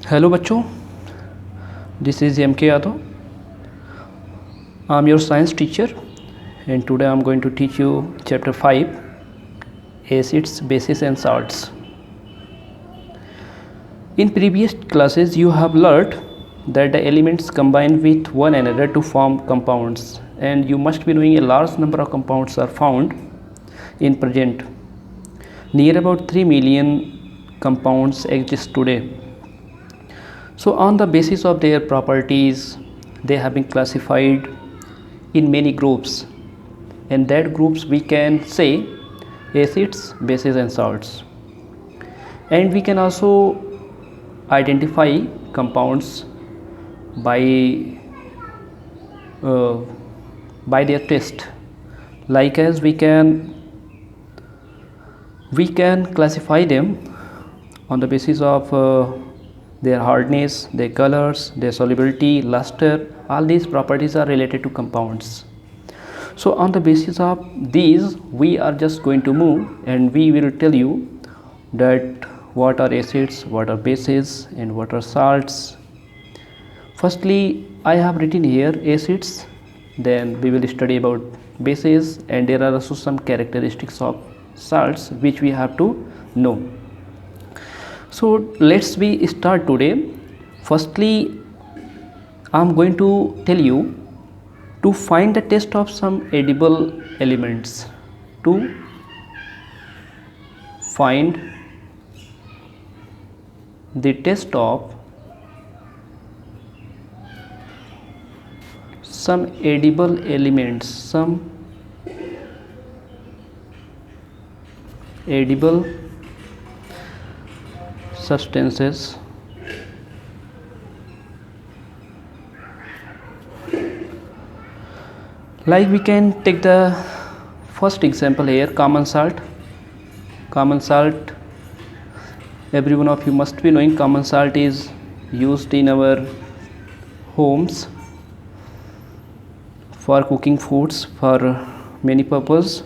Hello बच्चों, this is M के Yadav. I am your science teacher and today I am going to teach you chapter 5, acids, bases and salts. In previous classes you have learnt that the elements combine with one another to form compounds, and you must be knowing a large number of compounds are found in present. Near about 3 million compounds exist today. So on the basis of their properties, they have been classified in many groups, and that groups we can say acids, bases and salts. And we can also identify compounds by their taste. Like as we can classify them on the basis of their hardness, their colors, their solubility, luster. All these properties are related to compounds. So on the basis of these we are just going to move, and we will tell you that what are acids, what are bases and what are salts. Firstly, I have written here acids, then we will study about bases, and there are also some characteristics of salts which we have to know. So let's we start today. Firstly, I am going to tell you to find the taste of some edible elements. To find the taste of some edible elements, some edible substances. Like we can take the first example here, common salt. Common salt, every one of you must be knowing common salt is used in our homes for cooking foods, for many purposes,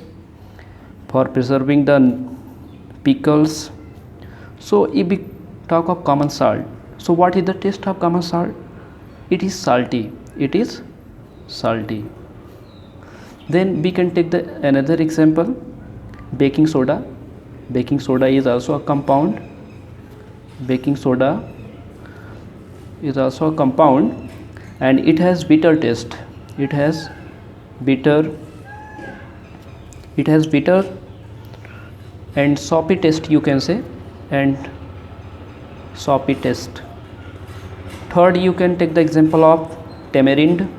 for preserving the pickles. So if we talk of common salt, so what is the taste of common salt? It is salty. It is salty. Then we can take the another example, baking soda. Baking soda is also a compound. Baking soda is also a compound, and it has bitter taste. It has bitter and soppy taste, you can say, and soppy taste. Third, you can take the example of tamarind.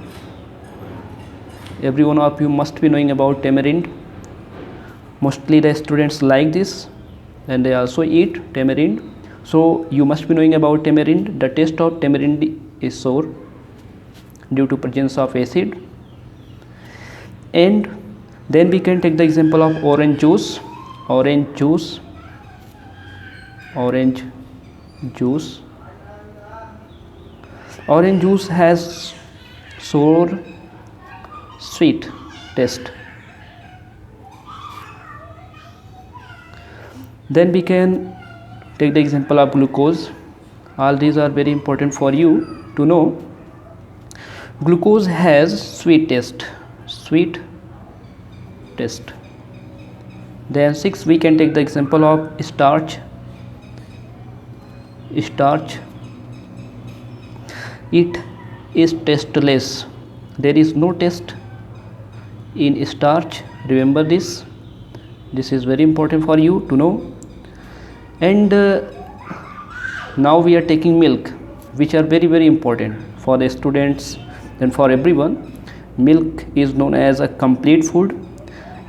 Every one of you must be knowing about tamarind. Mostly the students like this and they also eat tamarind. So you must be knowing about tamarind. The taste of tamarind is sour due to presence of acid. And then we can take the example of orange juice. Orange juice has sour sweet taste. Then we can take the example of glucose. All these are very important for you to know. Glucose has sweet taste. Then 6, we can take the example of starch. It is tasteless. There is no taste in starch. Remember this. This is very important for you to know. And now we are taking milk, which are very, very important for the students and for everyone. Milk is known as a complete food,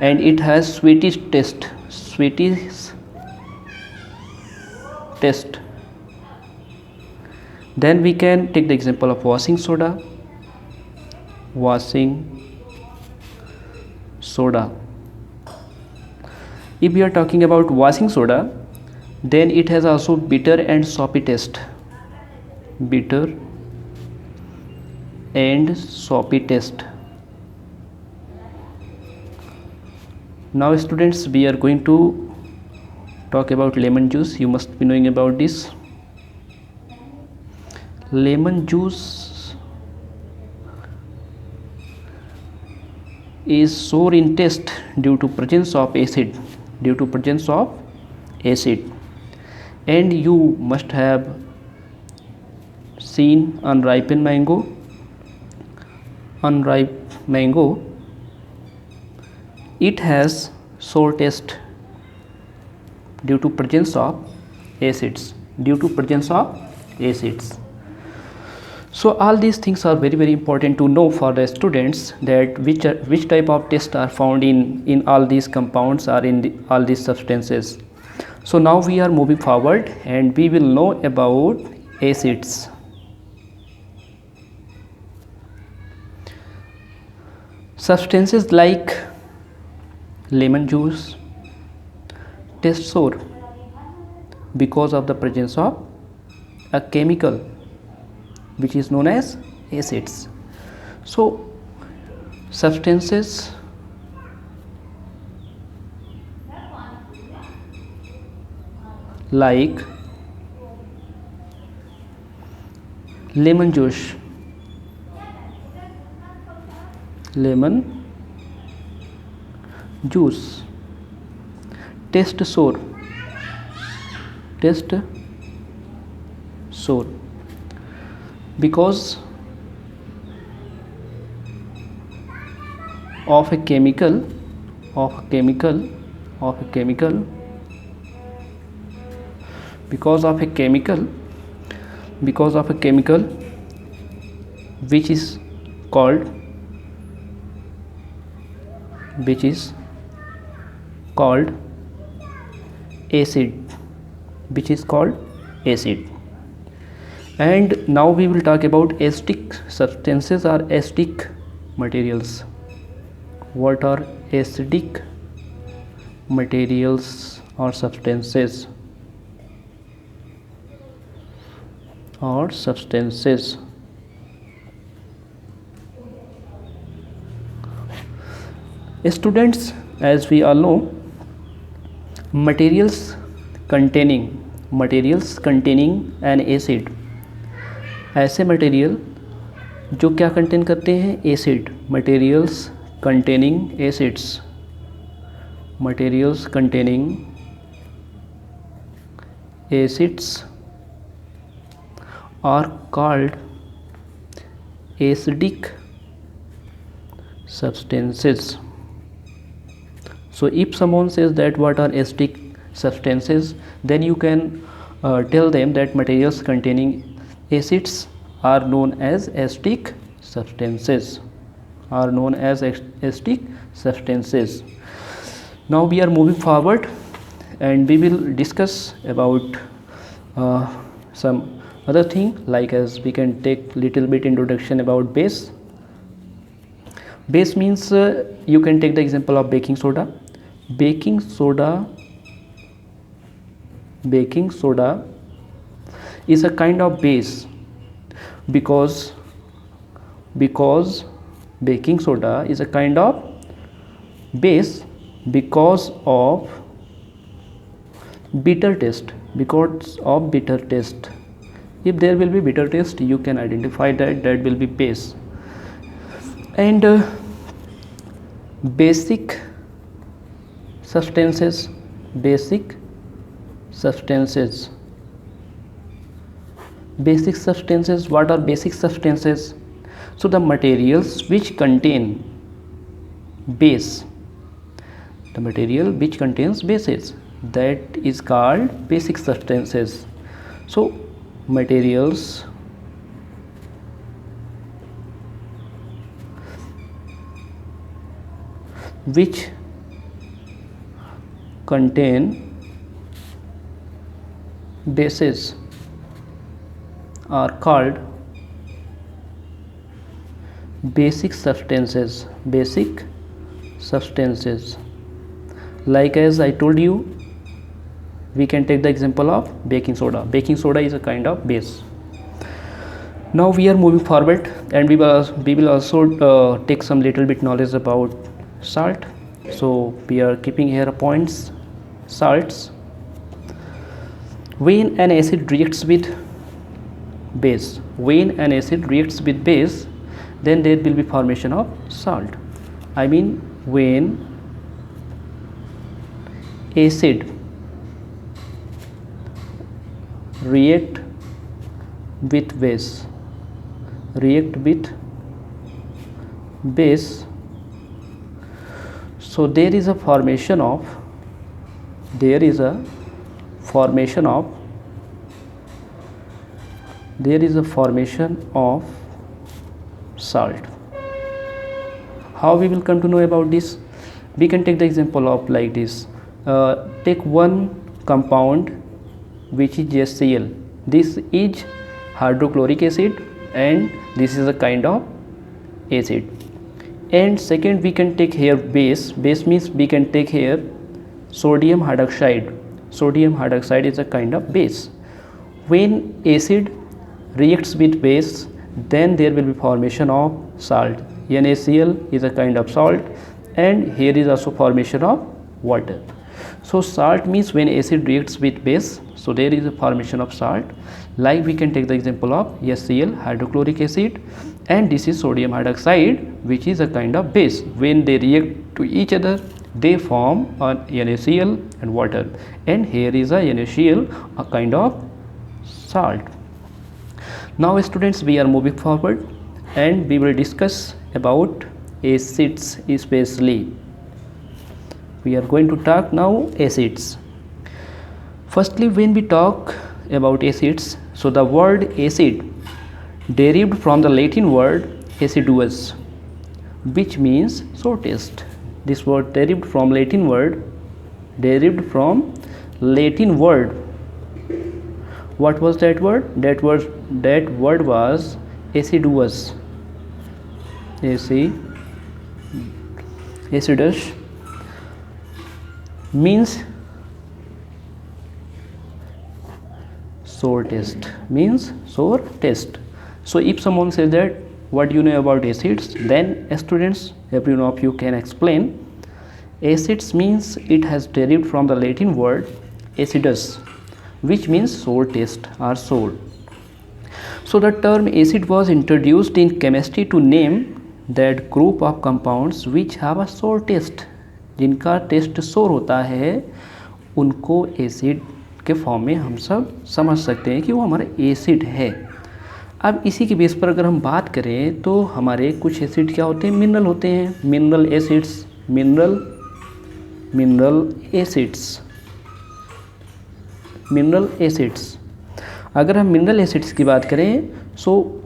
and it has sweetish taste. Then we can take the example of washing soda. If we are talking about washing soda, then it has also bitter and soppy taste. Now students, we are going to talk about lemon juice. You must be knowing about this. lemon juice is sour in taste due to presence of acid, and you must have seen unripe mango, it has sour taste due to presence of acids. So all these things are very important to know for the students, that which type of tests are found in all these compounds or in all these substances. So now we are moving forward and we will know about acids. Substances like lemon juice taste sour because of the presence of a chemical which is known as acids. So substances like lemon juice taste sour because of a chemical which is called acid. And now we will talk about acidic substances or acidic materials. What are acidic materials or substances? Students, as we all know, materials containing an acid, ऐसे material जो क्या contain करते हैं? Acid. Materials containing acids are called acidic substances. So if someone says that what are acidic substances, then you can tell them that materials containing acids are known as acidic substances. Now we are moving forward and we will discuss about some other thing, like as we can take little bit introduction about base. Base means you can take the example of baking soda. Baking soda is a kind of base because baking soda is a kind of base because of bitter taste. If there will be bitter taste, you can identify that will be base. And basic substances. What are basic substances? So the materials which contain base, the material which contains bases, that is called basic substances. So materials which contain bases are called basic substances. Like as I told you, we can take the example of baking soda. Baking soda is a kind of base. Now we are moving forward and we will also take some little bit knowledge about salt. So we are keeping here points. Salts. When an acid reacts with base. When an acid reacts with base, then there will be formation of salt. I mean, when acid react with base, so there is a formation of salt. How we will come to know about this? We can take the example of like this. Take one compound which is HCl. This is hydrochloric acid and this is a kind of acid. And second, we can take here base means we can take here sodium hydroxide. Sodium hydroxide is a kind of base. When acid reacts with base, then there will be formation of salt. NaCl is a kind of salt, and here is also formation of water. So salt means when acid reacts with base, so there is a formation of salt. Like we can take the example of HCl, hydrochloric acid, and this is sodium hydroxide, which is a kind of base. When they react to each other, they form an NaCl and water, and here is a NaCl, a kind of salt. Now students, we are moving forward and we will discuss about acids especially. We are going to talk now acids. Firstly, when we talk about acids, so the word acid derived from the Latin word acidus, which means sourest. This word derived from Latin word. What was that word? That word was acidus. Acidus means sour taste. So if someone says that what do you know about acids, then students, every one of you can explain. Acids means it has derived from the Latin word acidus, which means sour taste or sour. So the term acid was introduced in chemistry to name that group of compounds which have a sour taste. जिनका test सोर होता है उनको acid के form में हम सब समझ सकते हैं कि वो हमारा एसिड है। अब इसी के बेस पर अगर हम बात करें तो हमारे कुछ एसिड क्या होते हैं? मिनरल होते हैं। Mineral acids. अगर हम मिनरल एसिड्स की बात करें सो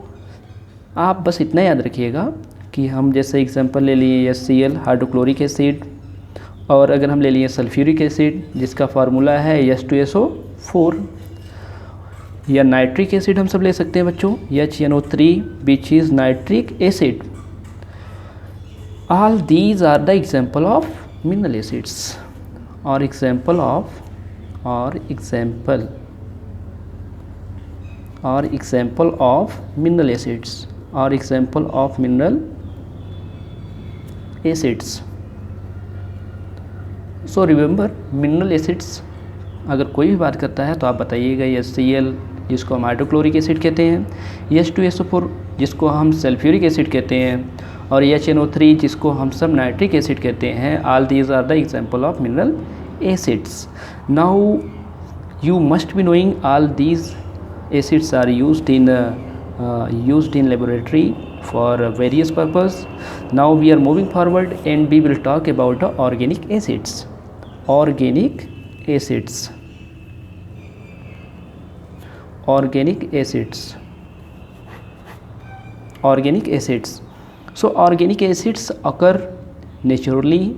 आप बस इतना याद रखिएगा कि हम जैसे एग्जांपल ले लिए HCl, हाइड्रोक्लोरिक एसिड, और अगर हम ले लिए सल्फ्यूरिक एसिड जिसका फार्मूला है H2SO4, या नाइट्रिक एसिड हम सब ले सकते हैं बच्चों, HNO3 which is nitric acid. All these are the example of mineral acids और एग्जाम्पल ऑफ मिनरल एसिड्स और example of mineral acids. So remember, mineral acids अगर कोई भी बात करता है तो आप बताइएगा HCl जिसको हम हाइड्रोक्लोरिक एसिड कहते हैं, H2SO4 जिसको हम सल्फ्यूरिक एसिड कहते हैं, और HNO3 जिसको हम सब नाइट्रिक एसिड कहते हैं। All these are the example of mineral acids. Now you must be knowing all these acids are used in laboratory for various purpose. Now we are moving forward and we will talk about the organic acids. Organic acids. So organic acids occur naturally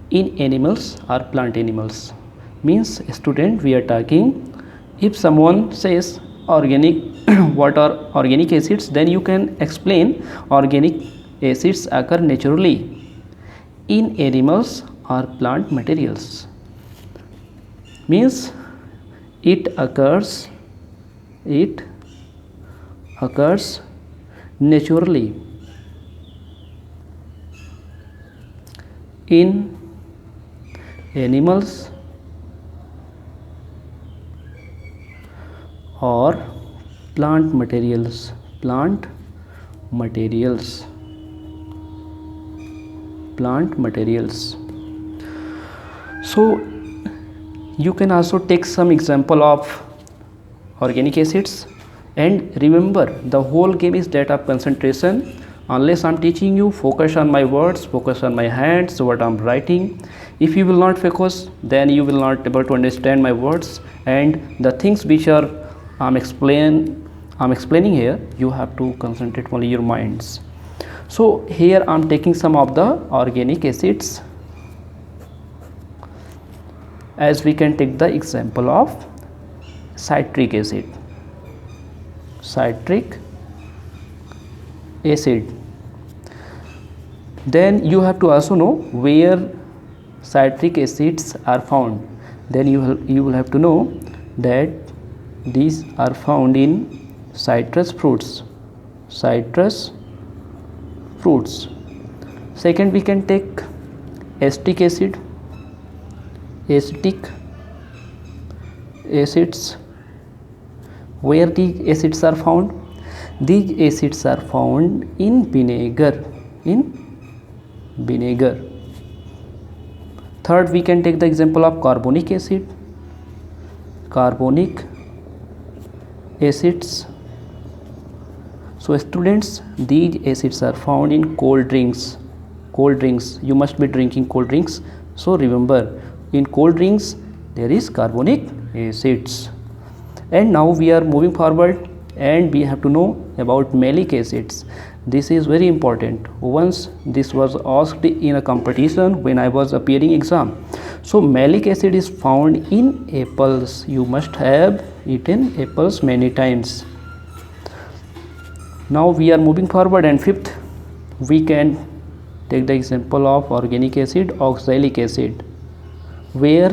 in animals or plant animals. Means student, we are talking, if someone says organic what are organic acids, then you can explain organic acids occur naturally in animals or plant materials. Means it occurs naturally in animals or plant materials, plant materials, plant materials. So you can also take some example of organic acids, and remember the whole game is that of concentration. Unless I'm teaching you, focus on my words, focus on my hands, what I'm writing. If you will not focus, then you will not able to understand my words, and the things which are I'm explaining here, you have to concentrate only your minds. So here I'm taking some of the organic acids, as we can take the example of citric acid. Citric acid. Then you have to also know where citric acids are found. Then you will have to know that these are found in citrus fruits. Citrus fruits. Second, we can take acetic acid. Acetic acids. Where the acids are found? These acids are found in vinegar. In vinegar. Third, we can take the example of carbonic acid. Carbonic acids. So students, these acids are found in cold drinks. Cold drinks. You must be drinking cold drinks. So remember, in cold drinks there is carbonic acids. And now we are moving forward, and we have to know about malic acids. This is very important. Once this was asked in a competition when I was appearing exam. So malic acid is found in apples. You must have eaten apples many times. Now we are moving forward, and fifth, we can take the example of organic acid, oxalic acid. Where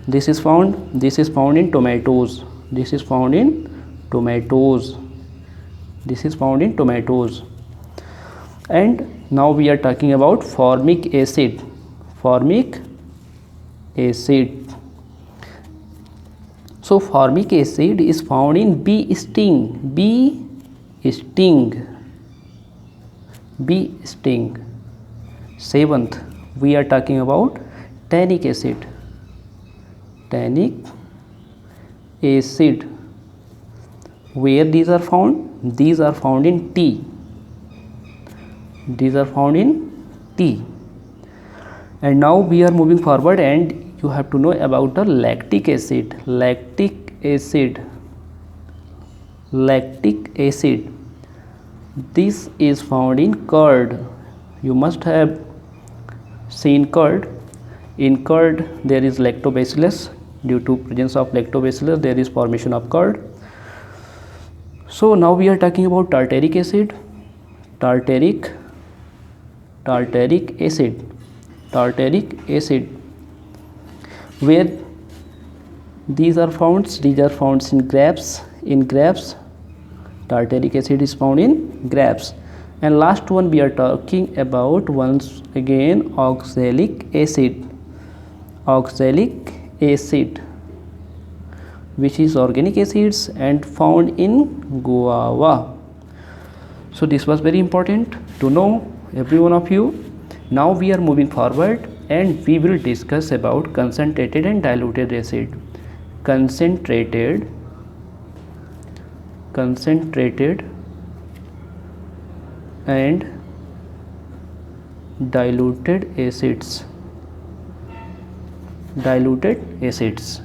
this is found? This is found in tomatoes. This is found in tomatoes. This is found in tomatoes. And now we are talking about formic acid. Formic acid. So formic acid is found in bee sting. Bee sting. Bee sting. Seventh, we are talking about tannic acid. Tannic acid. Where these are found? These are found in tea. These are found in tea. And now we are moving forward, and you have to know about the lactic acid. Lactic acid. Lactic acid. This is found in curd. You must have seen curd. In curd there is lactobacillus. Due to presence of lactobacillus, there is formation of curd. So now we are talking about tartaric acid. Tartaric acid. Tartaric acid. Where these are found? These are found in grapes. In grapes, tartaric acid is found in grapes. And last one, we are talking about once again oxalic acid. Oxalic acid, which is organic acids and found in guava. So this was very important to know, every one of you. Now we are moving forward, and we will discuss about concentrated and diluted acid. Concentrated and diluted acids. Diluted acids.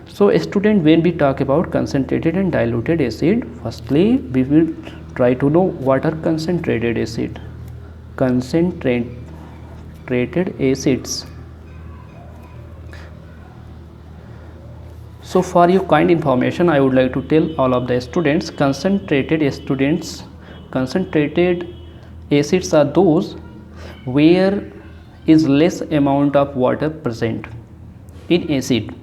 So student, when we talk about concentrated and diluted acid, firstly we will try to know what are concentrated acid. Concentrated acids. So for your kind information, I would like to tell all of the students, concentrated acids are those where is less amount of water present in acid.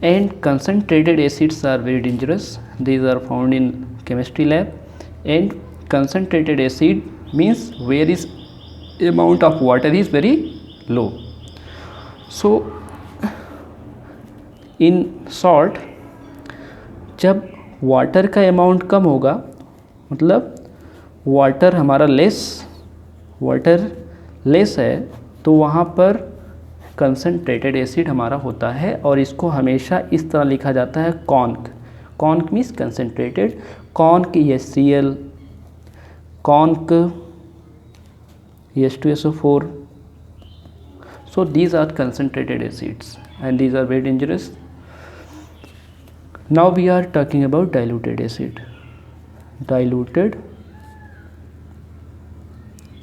And concentrated acids are very dangerous. These are found in chemistry lab. And concentrated acid means where is amount of water is very low. So in short, जब water का amount कम होगा, मतलब water हमारा water less है, तो वहाँ पर concentrated acid हमारा होता है, और इसको हमेशा इस तरह लिखा जाता है conc means concentrated, conc HCl, conc H2SO4. So these are concentrated acids and these are very dangerous. Now we are talking about diluted acid. Diluted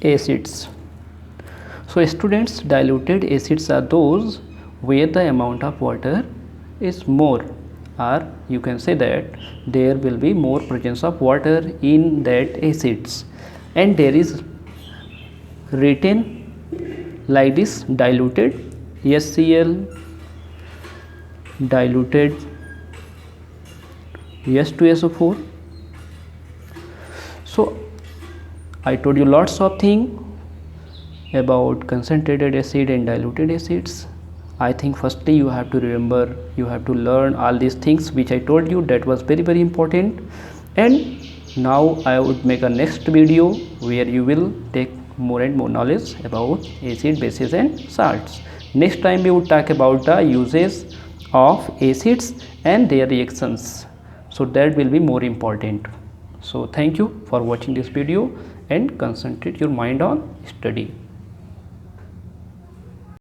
acids. So students, diluted acids are those where the amount of water is more, or you can say that there will be more presence of water in that acids, and there is written like this: diluted HCl, diluted H2SO4. So I told you lots of things about concentrated acid and diluted acids. I think firstly you have to remember, you have to learn all these things which I told you. That was very important. And now I would make a next video where you will take more and more knowledge about acid, bases and salts. Next time we will talk about the uses of acids and their reactions, so that will be more important. So thank you for watching this video and concentrate your mind on study.